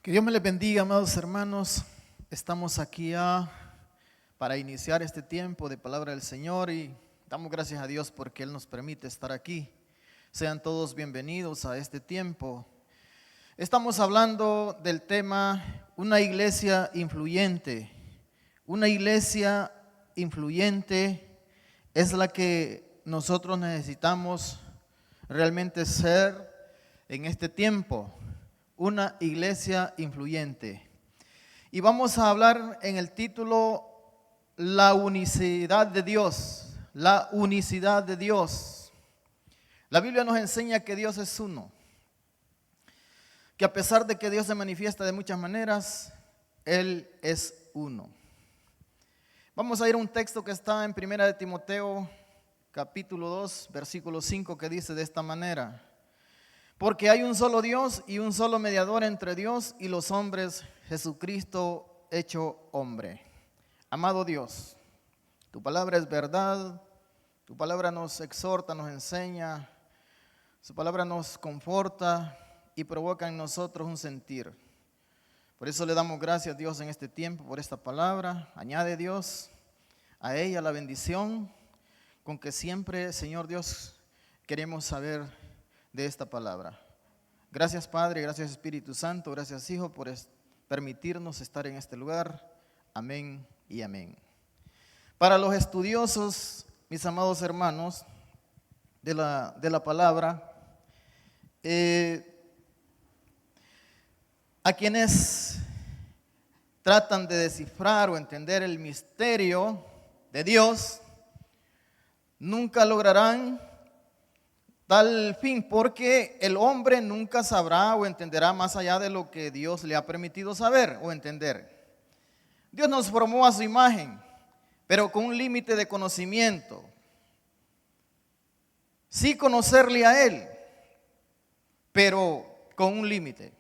Que Dios me les bendiga, amados hermanos. Estamos aquí para iniciar este tiempo de palabra del Señor y damos gracias a Dios porque Él nos permite estar aquí. Sean todos bienvenidos a este tiempo. Estamos hablando del tema una iglesia influyente. Una iglesia influyente es la que nosotros necesitamos realmente ser en este tiempo. Una iglesia influyente. Y vamos a hablar en el título La unicidad de Dios. La unicidad de Dios. La Biblia nos enseña que Dios es uno. Que a pesar de que Dios se manifiesta de muchas maneras, Él es uno. Vamos a ir a un texto que está en 1 de Timoteo, capítulo 2, versículo 5, que dice de esta manera: porque hay un solo Dios y un solo mediador entre Dios y los hombres, Jesucristo hecho hombre. Amado Dios, tu palabra es verdad, tu palabra nos exhorta, nos enseña, su palabra nos conforta y provoca en nosotros un sentir. Por eso le damos gracias a Dios en este tiempo por esta palabra. Añade Dios a ella la bendición con que siempre, Señor Dios, queremos saber de esta palabra. Gracias Padre, gracias Espíritu Santo, gracias Hijo por permitirnos estar en este lugar. Amén y amén. Para los estudiosos, mis amados hermanos, de la palabra, a quienes tratan de descifrar o entender el misterio de Dios, nunca lograrán tal fin, porque el hombre nunca sabrá o entenderá más allá de lo que Dios le ha permitido saber o entender. Dios nos formó a su imagen, pero con un límite de conocimiento. Sí conocerle a Él, pero con un límite.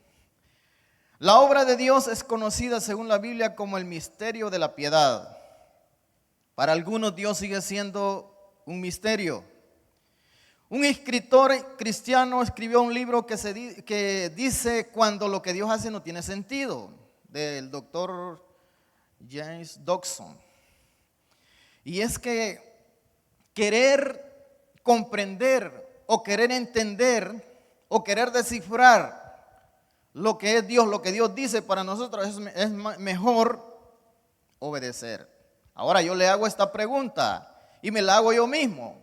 La obra de Dios es conocida según la Biblia como el misterio de la piedad. Para algunos Dios sigue siendo un misterio. Un escritor cristiano escribió un libro que dice cuando lo que Dios hace no tiene sentido, del doctor James Dobson. Y es que querer comprender o querer entender o querer descifrar lo que es Dios, lo que Dios dice para nosotros es mejor obedecer. Ahora yo le hago esta pregunta y me la hago yo mismo.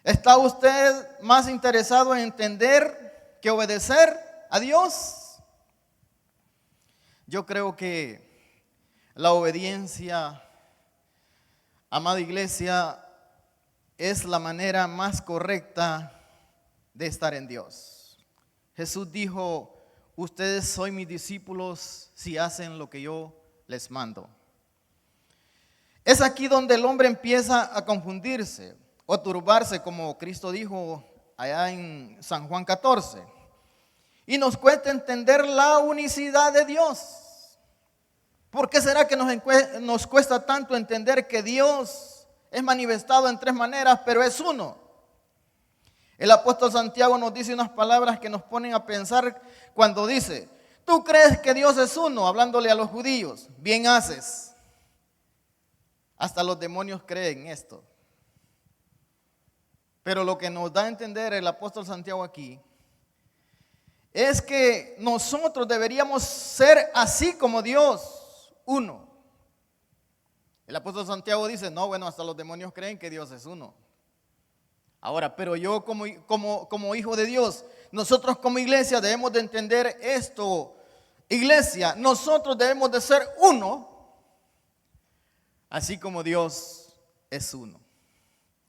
¿Está usted más interesado en entender que obedecer a Dios? Yo creo que la obediencia, amada iglesia, es la manera más correcta de estar en Dios. Jesús dijo: ustedes son mis discípulos si hacen lo que yo les mando. Es aquí donde el hombre empieza a confundirse o turbarse, como Cristo dijo allá en San Juan 14. Y nos cuesta entender la unicidad de Dios. ¿Por qué será que nos cuesta tanto entender que Dios es manifestado en tres maneras, pero es uno? El apóstol Santiago nos dice unas palabras que nos ponen a pensar cuando dice: ¿tú crees que Dios es uno? Hablándole a los judíos. Bien haces. Hasta los demonios creen esto. Pero lo que nos da a entender el apóstol Santiago aquí es que nosotros deberíamos ser así como Dios, uno. El apóstol Santiago dice: no, bueno, hasta los demonios creen que Dios es uno. Ahora, pero yo como hijo de Dios, nosotros como iglesia debemos de entender esto. Iglesia, nosotros debemos de ser uno, así como Dios es uno.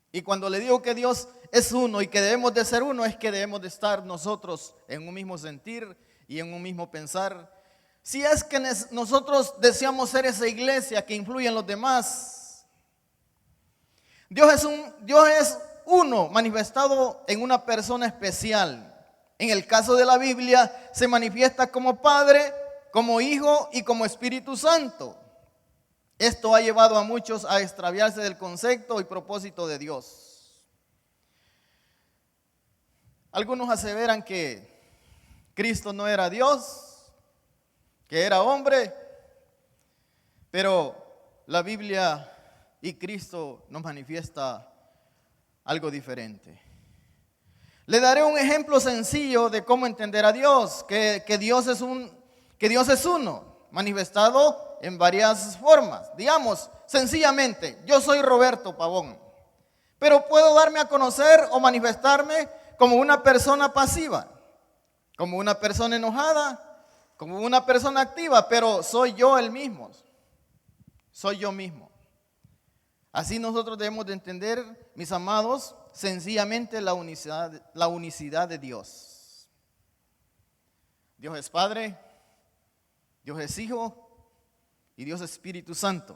Y cuando le digo que Dios es uno y que debemos de ser uno, es que debemos de estar nosotros en un mismo sentir y en un mismo pensar. Si es que nosotros deseamos ser esa iglesia que influye en los demás. Dios es uno manifestado en una persona especial. En el caso de la Biblia se manifiesta como Padre, como Hijo y como Espíritu Santo. Esto ha llevado a muchos a extraviarse del concepto y propósito de Dios. Algunos aseveran que Cristo no era Dios, que era hombre, pero la Biblia y Cristo nos manifiesta algo diferente. Le daré un ejemplo sencillo de cómo entender a Dios, que Dios es uno, manifestado en varias formas. Digamos, sencillamente, yo soy Roberto Pavón, pero puedo darme a conocer o manifestarme como una persona pasiva, como una persona enojada, como una persona activa, pero soy yo el mismo, soy yo mismo. Así nosotros debemos de entender, mis amados, sencillamente la unicidad de Dios. Dios es Padre, Dios es Hijo y Dios es Espíritu Santo,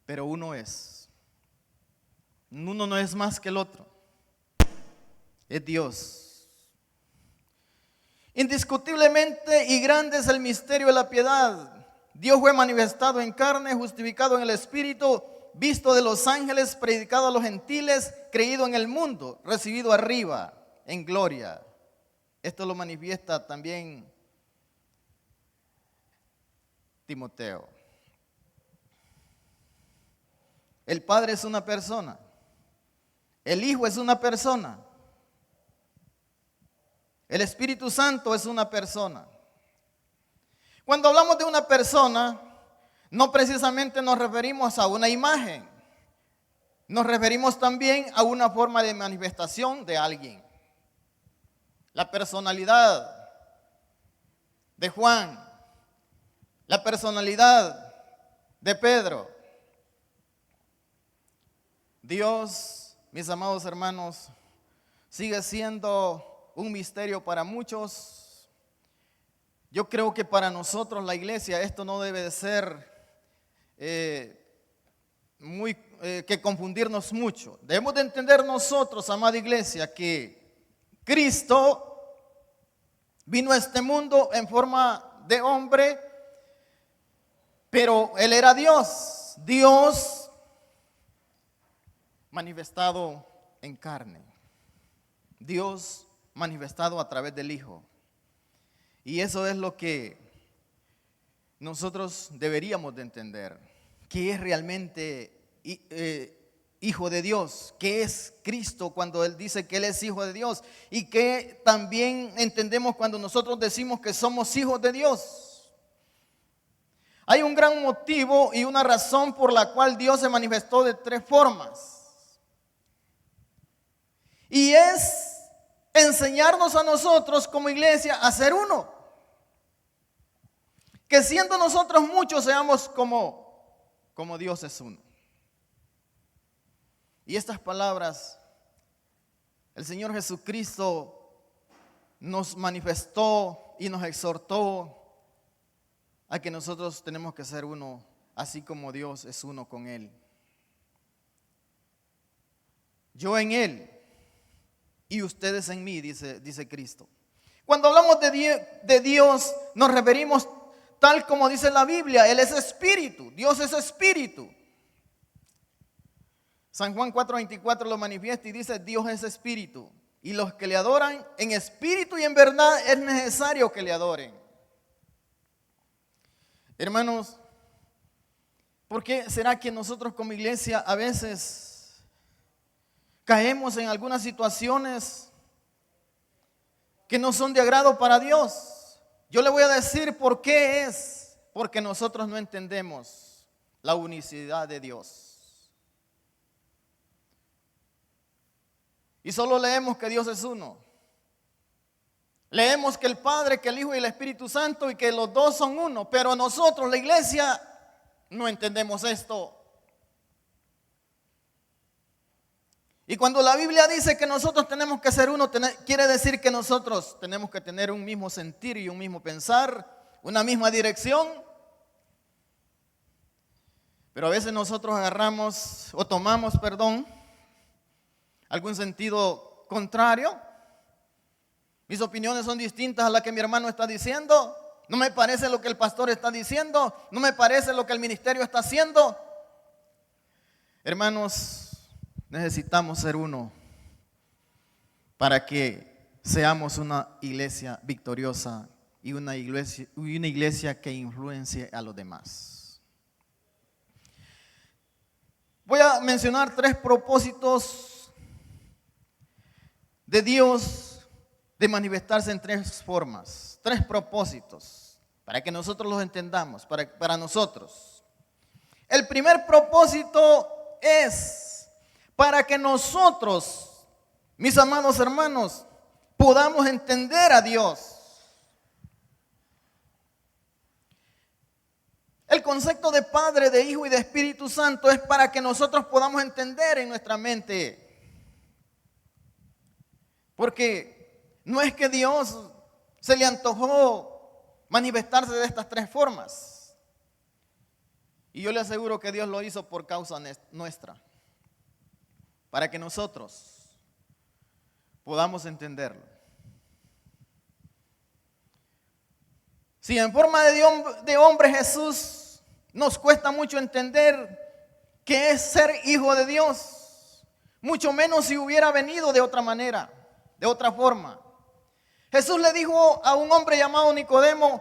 pero uno es. Uno no es más que el otro, es Dios. Indiscutiblemente y grande es el misterio de la piedad. Dios fue manifestado en carne, justificado en el Espíritu, visto de los ángeles, predicado a los gentiles, creído en el mundo, recibido arriba en gloria. Esto lo manifiesta también Timoteo. El Padre es una persona, el Hijo es una persona, el Espíritu Santo es una persona. Cuando hablamos de una persona, no precisamente nos referimos a una imagen, nos referimos también a una forma de manifestación de alguien. La personalidad de Juan, la personalidad de Pedro. Dios, mis amados hermanos, sigue siendo un misterio para muchos. Yo creo que para nosotros, la iglesia, esto no debe de ser que confundirnos mucho. Debemos de entender nosotros, amada iglesia, que Cristo vino a este mundo en forma de hombre, pero Él era Dios, Dios manifestado en carne, Dios manifestado a través del Hijo. Y eso es lo que nosotros deberíamos de entender, que es realmente Hijo de Dios, que es Cristo cuando Él dice que Él es Hijo de Dios, y que también entendemos cuando nosotros decimos que somos hijos de Dios. Hay un gran motivo y una razón por la cual Dios se manifestó de tres formas. Y es enseñarnos a nosotros como iglesia a ser uno. Que siendo nosotros muchos seamos como Dios es uno. Y estas palabras, el Señor Jesucristo nos manifestó y nos exhortó a que nosotros tenemos que ser uno, así como Dios es uno con Él. Yo en Él y ustedes en mí, dice Cristo. Cuando hablamos de Dios, nos referimos tal como dice la Biblia, Él es espíritu, Dios es espíritu. San Juan 4:24 lo manifiesta y dice, Dios es espíritu, y los que le adoran en espíritu y en verdad es necesario que le adoren. Hermanos, ¿por qué será que nosotros como iglesia a veces caemos en algunas situaciones que no son de agrado para Dios? Yo le voy a decir por qué es. Porque nosotros no entendemos la unicidad de Dios. Y solo leemos que Dios es uno. Leemos que el Padre, que el Hijo y el Espíritu Santo y que los dos son uno. Pero nosotros, la iglesia, no entendemos esto. Y cuando la Biblia dice que nosotros tenemos que ser uno, quiere decir que nosotros tenemos que tener un mismo sentir y un mismo pensar, una misma dirección. Pero a veces nosotros agarramos o tomamos, algún sentido contrario. Mis opiniones son distintas a las que mi hermano está diciendo. No me parece lo que el pastor está diciendo. No me parece lo que el ministerio está haciendo. Hermanos, necesitamos ser uno para que seamos una iglesia victoriosa y una iglesia que influencie a los demás. Voy a mencionar 3 propósitos de Dios de manifestarse en 3 formas. 3 propósitos para que nosotros los entendamos, para nosotros. El primer propósito es para que nosotros, mis amados hermanos, podamos entender a Dios. El concepto de Padre, de Hijo y de Espíritu Santo es para que nosotros podamos entender en nuestra mente. Porque no es que Dios se le antojó manifestarse de estas 3 formas. Y yo le aseguro que Dios lo hizo por causa nuestra. Para que nosotros podamos entenderlo. Si en forma de hombre Jesús nos cuesta mucho entender qué es ser hijo de Dios, mucho menos si hubiera venido de otra manera, de otra forma. Jesús le dijo a un hombre llamado Nicodemo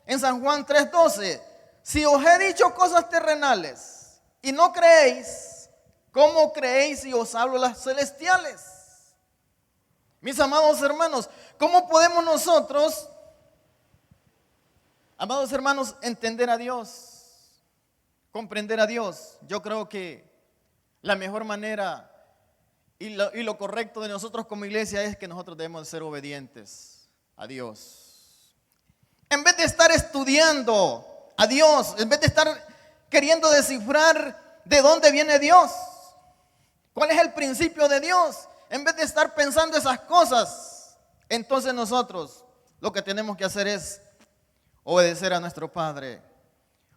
en San Juan 3:12, si os he dicho cosas terrenales y no creéis, ¿cómo creéis si os hablo las celestiales? Mis amados hermanos, ¿cómo podemos nosotros, amados hermanos, entender a Dios, comprender a Dios? Yo creo que la mejor manera y lo correcto de nosotros como iglesia es que nosotros debemos ser obedientes a Dios. En vez de estar estudiando a Dios, en vez de estar queriendo descifrar de dónde viene Dios, cuál es el principio de Dios, en vez de estar pensando esas cosas, entonces nosotros lo que tenemos que hacer es obedecer a nuestro Padre,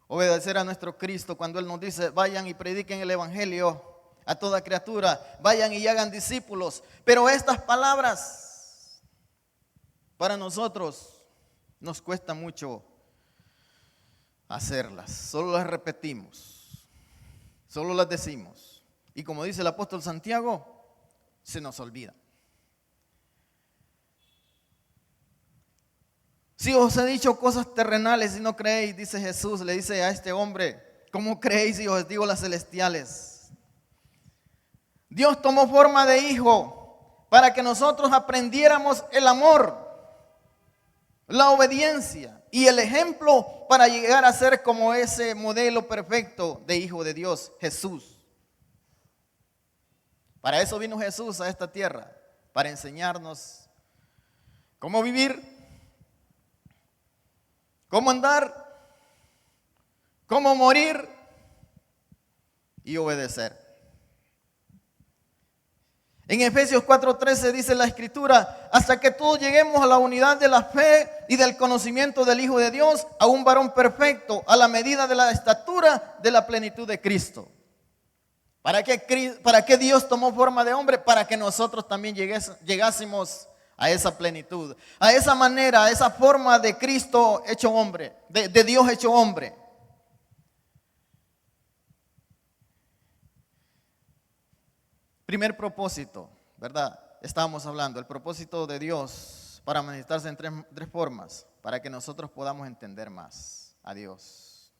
obedecer a nuestro Cristo cuando Él nos dice, vayan y prediquen el Evangelio a toda criatura, vayan y hagan discípulos. Pero estas palabras para nosotros nos cuesta mucho hacerlas, solo las repetimos, solo las decimos. Y como dice el apóstol Santiago, se nos olvida. Si os he dicho cosas terrenales y no creéis, dice Jesús, le dice a este hombre, ¿cómo creéis si os digo las celestiales? Dios tomó forma de hijo para que nosotros aprendiéramos el amor, la obediencia y el ejemplo para llegar a ser como ese modelo perfecto de hijo de Dios, Jesús. Para eso vino Jesús a esta tierra, para enseñarnos cómo vivir, cómo andar, cómo morir y obedecer. En Efesios 4:13 dice la Escritura, hasta que todos lleguemos a la unidad de la fe y del conocimiento del Hijo de Dios, a un varón perfecto, a la medida de la estatura de la plenitud de Cristo. ¿Para qué Dios tomó forma de hombre? Para que nosotros también llegásemos a esa plenitud, a esa manera, a esa forma de Cristo hecho hombre, de Dios hecho hombre. Primer propósito, ¿verdad? Estábamos hablando, el propósito de Dios para manifestarse en 3 formas, para que nosotros podamos entender más a Dios.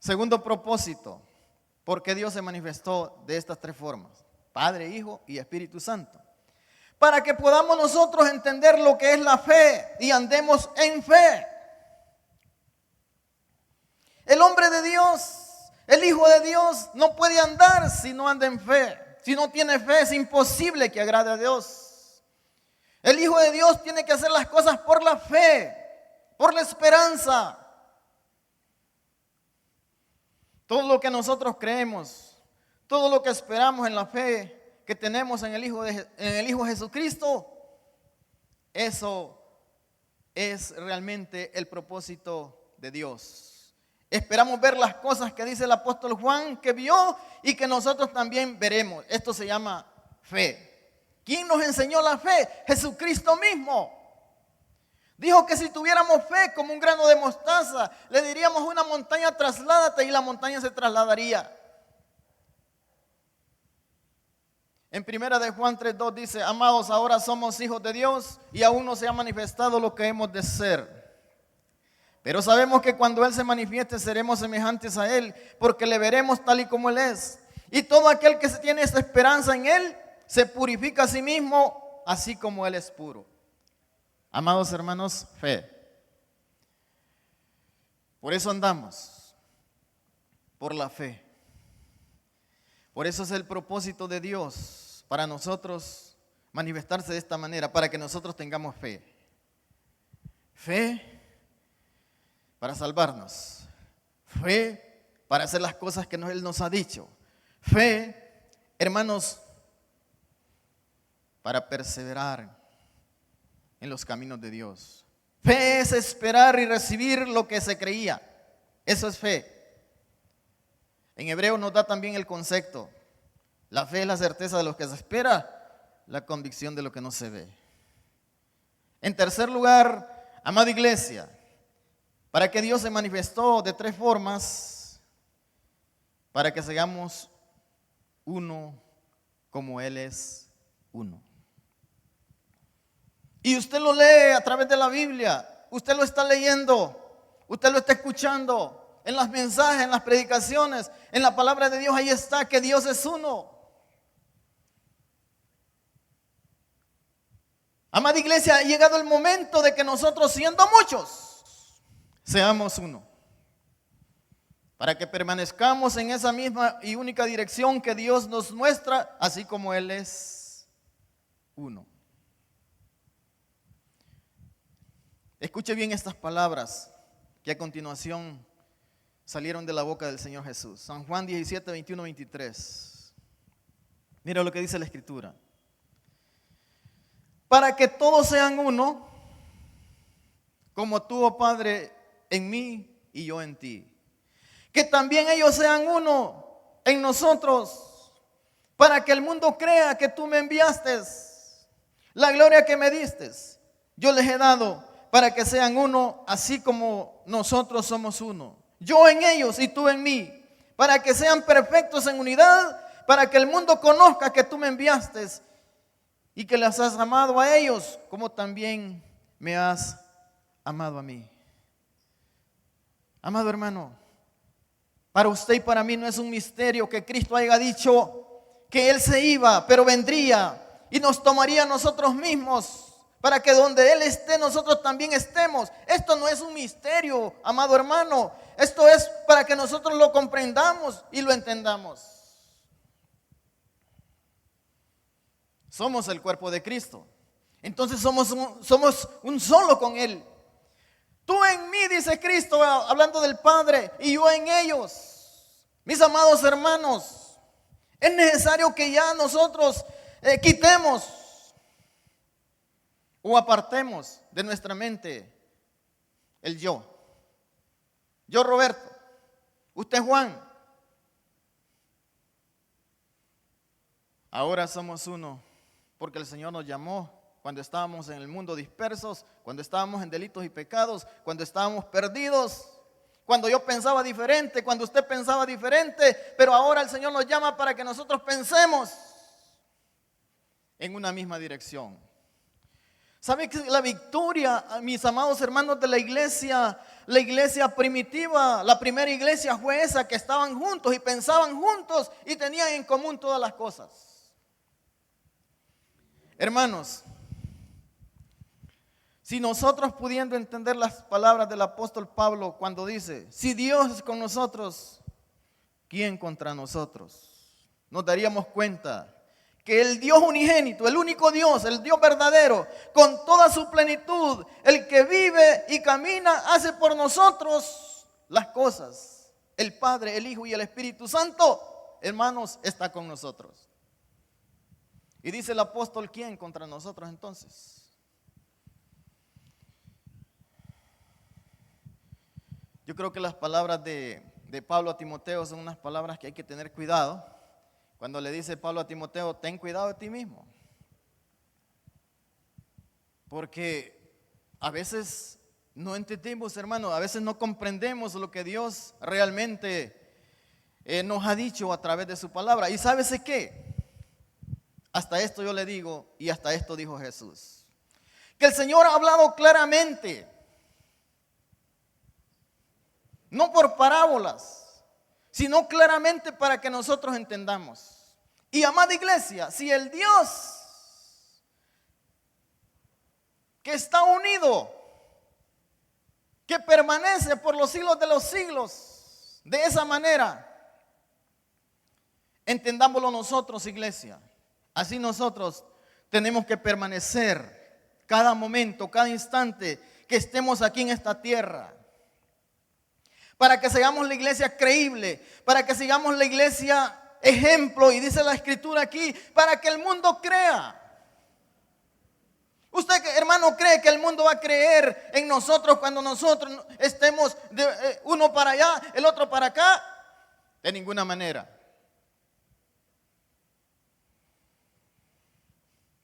Segundo propósito, ¿por qué Dios se manifestó de estas 3 formas? Padre, Hijo y Espíritu Santo. Para que podamos nosotros entender lo que es la fe y andemos en fe. El hombre de Dios, el Hijo de Dios, no puede andar si no anda en fe. Si no tiene fe, es imposible que agrade a Dios. El Hijo de Dios tiene que hacer las cosas por la fe, por la esperanza. Todo lo que nosotros creemos, todo lo que esperamos en la fe que tenemos en el Hijo Jesucristo, eso es realmente el propósito de Dios. Esperamos ver las cosas que dice el apóstol Juan que vio y que nosotros también veremos. Esto se llama fe. ¿Quién nos enseñó la fe? Jesucristo mismo. Dijo que si tuviéramos fe como un grano de mostaza, le diríamos a una montaña, trasládate, y la montaña se trasladaría. En primera de Juan 3:2 dice: amados, ahora somos hijos de Dios y aún no se ha manifestado lo que hemos de ser. Pero sabemos que cuando Él se manifieste seremos semejantes a Él, porque le veremos tal y como Él es. Y todo aquel que tiene esta esperanza en Él se purifica a sí mismo, así como Él es puro. Amados hermanos, fe. Por eso andamos, por la fe. Por eso es el propósito de Dios para nosotros manifestarse de esta manera, para que nosotros tengamos fe. Fe para salvarnos. Fe para hacer las cosas que Él nos ha dicho. Fe, hermanos, para perseverar en los caminos de Dios. Fe es esperar y recibir lo que se creía. Eso es fe. En hebreo nos da también el concepto. La fe es la certeza de lo que se espera, la convicción de lo que no se ve. En tercer lugar, amada iglesia, para que Dios se manifestó de 3 formas, para que seamos uno como Él es uno. Y usted lo lee a través de la Biblia, usted lo está leyendo, usted lo está escuchando. En los mensajes, en las predicaciones, en la palabra de Dios, ahí está que Dios es uno. Amada iglesia, ha llegado el momento de que nosotros, siendo muchos, seamos uno. Para que permanezcamos en esa misma y única dirección que Dios nos muestra, así como Él es uno. Escuche bien estas palabras que a continuación salieron de la boca del Señor Jesús. San Juan 17, 21, 23. Mira lo que dice la Escritura. Para que todos sean uno, como tú, oh Padre, en mí y yo en ti. Que también ellos sean uno en nosotros, para que el mundo crea que tú me enviaste. La gloria que me diste, yo les he dado, para que sean uno, así como nosotros somos uno. Yo en ellos y tú en mí, para que sean perfectos en unidad, para que el mundo conozca que tú me enviaste y que les has amado a ellos, como también me has amado a mí. Amado hermano, para usted y para mí no es un misterio que Cristo haya dicho que Él se iba, pero vendría y nos tomaría a nosotros mismos, para que donde Él esté, nosotros también estemos. Esto no es un misterio, amado hermano. Esto es para que nosotros lo comprendamos y lo entendamos. Somos el cuerpo de Cristo. Entonces somos un solo con Él. Tú en mí, dice Cristo, hablando del Padre, y yo en ellos. Mis amados hermanos, es necesario que ya nosotros quitemos o apartemos de nuestra mente el yo. Yo Roberto, usted Juan. Ahora somos uno porque el Señor nos llamó cuando estábamos en el mundo dispersos, cuando estábamos en delitos y pecados, cuando estábamos perdidos, cuando yo pensaba diferente, cuando usted pensaba diferente, pero ahora el Señor nos llama para que nosotros pensemos en una misma dirección. ¿Sabe que la victoria, mis amados hermanos de la iglesia primitiva, la primera iglesia fue esa, que estaban juntos y pensaban juntos y tenían en común todas las cosas? Hermanos, si nosotros pudiendo entender las palabras del apóstol Pablo cuando dice, si Dios es con nosotros, ¿quién contra nosotros? Nos daríamos cuenta que el Dios unigénito, el único Dios, el Dios verdadero, con toda su plenitud, el que vive y camina, hace por nosotros las cosas. El Padre, el Hijo y el Espíritu Santo, hermanos, está con nosotros. Y dice el apóstol, ¿quién contra nosotros entonces? Yo creo que las palabras de Pablo a Timoteo son unas palabras que hay que tener cuidado. Cuando le dice Pablo a Timoteo, ten cuidado de ti mismo. Porque a veces no entendemos, hermano, a veces no comprendemos lo que Dios realmente nos ha dicho a través de su palabra. ¿Y sabes qué? Hasta esto yo le digo y hasta esto dijo Jesús. Que el Señor ha hablado claramente, no por parábolas, sino claramente para que nosotros entendamos. Y amada iglesia, si el Dios que está unido, que permanece por los siglos de los siglos, de esa manera, entendámoslo nosotros, iglesia. Así nosotros tenemos que permanecer cada momento, cada instante que estemos aquí en esta tierra. Para que seamos la iglesia creíble, para que sigamos la iglesia ejemplo, y dice la escritura aquí, para que el mundo crea. ¿Usted, hermano, cree que el mundo va a creer en nosotros cuando nosotros estemos uno para allá, el otro para acá? De ninguna manera.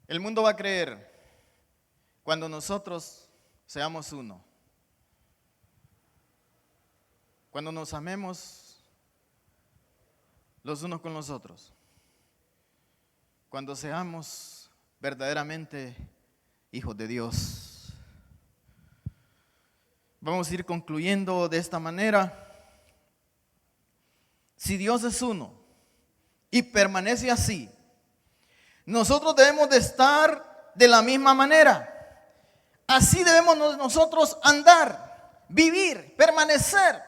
El mundo va a creer cuando nosotros seamos uno. Cuando nos amemos los unos con los otros. Cuando seamos verdaderamente hijos de Dios. Vamos a ir concluyendo de esta manera. Si Dios es uno y permanece así, nosotros debemos de estar de la misma manera. Así debemos nosotros andar, vivir, permanecer.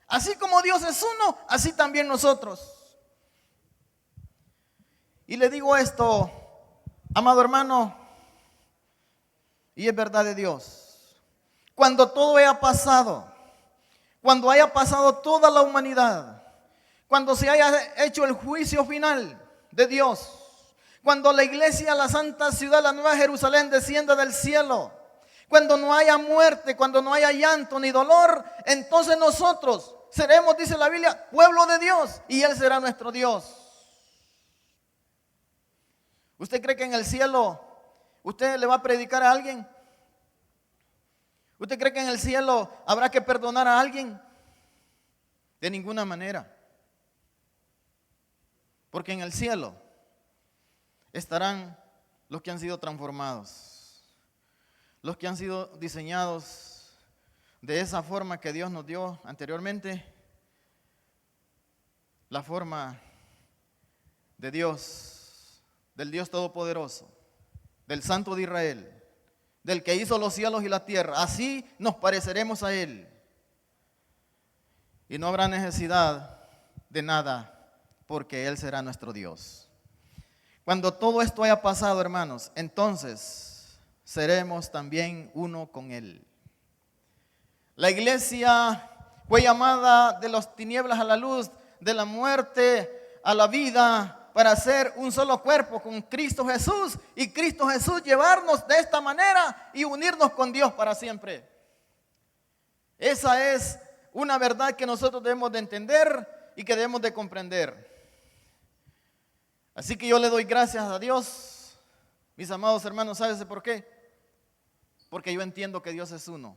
Así como Dios es uno, así también nosotros. Y le digo esto, amado hermano, y es verdad de Dios. Cuando todo haya pasado, cuando haya pasado toda la humanidad, cuando se haya hecho el juicio final de Dios, cuando la iglesia, la santa ciudad, la nueva Jerusalén descienda del cielo, cuando no haya muerte, cuando no haya llanto ni dolor, entonces nosotros seremos, dice la Biblia, pueblo de Dios, y Él será nuestro Dios. ¿Usted cree que en el cielo usted le va a predicar a alguien? ¿Usted cree que en el cielo habrá que perdonar a alguien? De ninguna manera. Porque en el cielo estarán los que han sido transformados, los que han sido diseñados de esa forma que Dios nos dio anteriormente, la forma de Dios, del Dios Todopoderoso, del Santo de Israel, del que hizo los cielos y la tierra. Así nos pareceremos a Él. Y no habrá necesidad de nada, porque Él será nuestro Dios. Cuando todo esto haya pasado, hermanos, entonces seremos también uno con Él. La iglesia fue llamada de las tinieblas a la luz, de la muerte a la vida, para ser un solo cuerpo con Cristo Jesús, y Cristo Jesús llevarnos de esta manera y unirnos con Dios para siempre. Esa es una verdad que nosotros debemos de entender y que debemos de comprender. Así que yo le doy gracias a Dios, mis amados hermanos. ¿Sabes por qué? Porque yo entiendo que Dios es uno.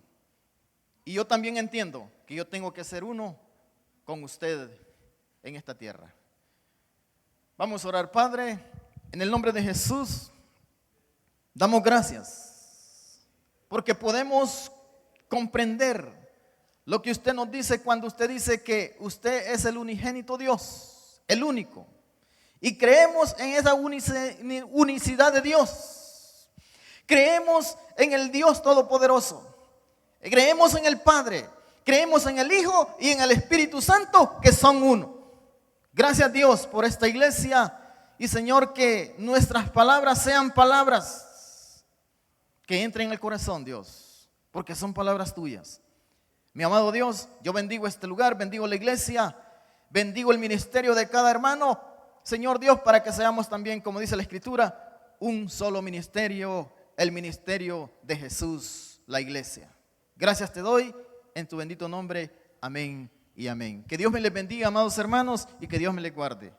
Y yo también entiendo que yo tengo que ser uno con usted en esta tierra. Vamos a orar. Padre, en el nombre de Jesús, damos gracias porque podemos comprender lo que usted nos dice cuando usted dice que usted es el unigénito Dios, el único. Y creemos en esa unicidad de Dios. Creemos en el Dios Todopoderoso. Creemos en el Padre. Creemos en el Hijo y en el Espíritu Santo, que son uno. Gracias, Dios, por esta iglesia. Y Señor, que nuestras palabras sean palabras que entren en el corazón, Dios, porque son palabras tuyas. Mi amado Dios, yo bendigo este lugar, bendigo la iglesia, bendigo el ministerio de cada hermano, Señor Dios, para que seamos también, como dice la Escritura, un solo ministerio, el ministerio de Jesús, la iglesia. Gracias te doy, en tu bendito nombre, amén y amén. Que Dios me les bendiga, amados hermanos, y que Dios me les guarde.